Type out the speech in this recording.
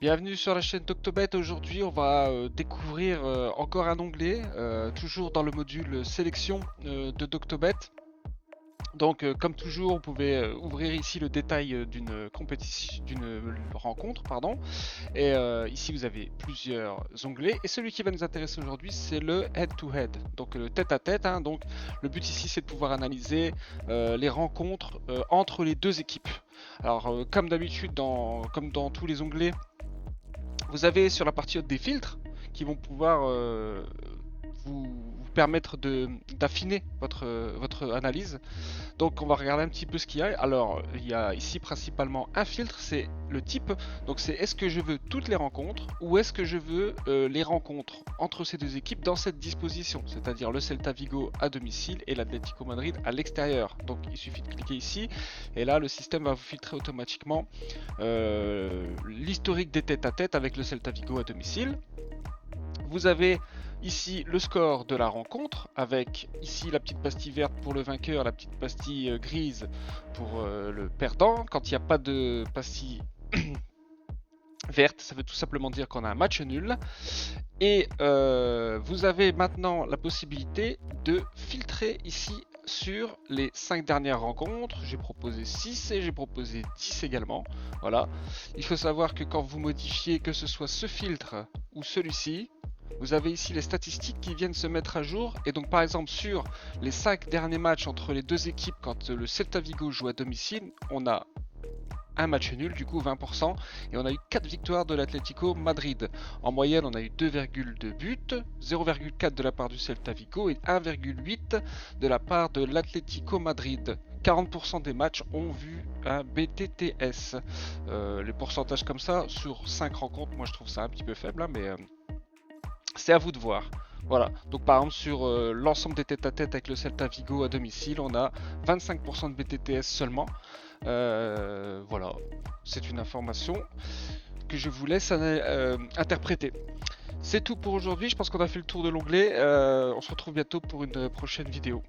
Bienvenue sur la chaîne d'Octobet. Aujourd'hui, on va découvrir encore un onglet, toujours dans le module sélection de d'Octobet. Donc, comme toujours, vous pouvez ouvrir ici le détail d'une compétition, d'une rencontre, pardon. Et ici, vous avez plusieurs onglets. Et celui qui va nous intéresser aujourd'hui, c'est le head-to-head, donc le tête-à-tête. Hein. Donc, le but ici, c'est de pouvoir analyser les rencontres entre les deux équipes. Alors, comme d'habitude, comme dans tous les onglets, vous avez sur la partie haute des filtres qui vont pouvoir vous permettre d'affiner votre analyse. Donc on va regarder un petit peu ce qu'il y a. Alors il y a ici principalement un filtre, c'est le type. Donc c'est est-ce que je veux toutes les rencontres ou est-ce que je veux les rencontres entre ces deux équipes dans cette disposition, c'est-à-dire le Celta Vigo à domicile et l'Atlético Madrid à l'extérieur. Donc il suffit de cliquer ici et là le système va vous filtrer automatiquement l'historique des tête-à-tête avec le Celta Vigo à domicile. Vous avez ici le score de la rencontre avec ici la petite pastille verte pour le vainqueur, la petite pastille grise pour le perdant. Quand il n'y a pas de pastille verte, ça veut tout simplement dire qu'on a un match nul. Et vous avez maintenant la possibilité de filtrer ici sur les 5 dernières rencontres. J'ai proposé 6 et j'ai proposé 10 également. Voilà. Il faut savoir que quand vous modifiez que ce soit ce filtre ou celui-ci, vous avez ici les statistiques qui viennent se mettre à jour. Et donc par exemple sur les 5 derniers matchs entre les deux équipes, quand le Celta Vigo joue à domicile, on a un match nul, du coup 20%, et on a eu 4 victoires de l'Atlético Madrid. En moyenne, on a eu 2,2 buts, 0,4 de la part du Celta Vigo et 1,8 de la part de l'Atlético Madrid. 40% des matchs ont vu un BTTS. Les pourcentages comme ça, sur 5 rencontres, moi je trouve ça un petit peu faible, hein, mais c'est à vous de voir. Voilà, donc par exemple sur l'ensemble des tête-à-tête avec le Celta Vigo à domicile, on a 25% de BTTS seulement. Voilà, c'est une information que je vous laisse interpréter. C'est tout pour aujourd'hui, je pense qu'on a fait le tour de l'onglet. On se retrouve bientôt pour une prochaine vidéo.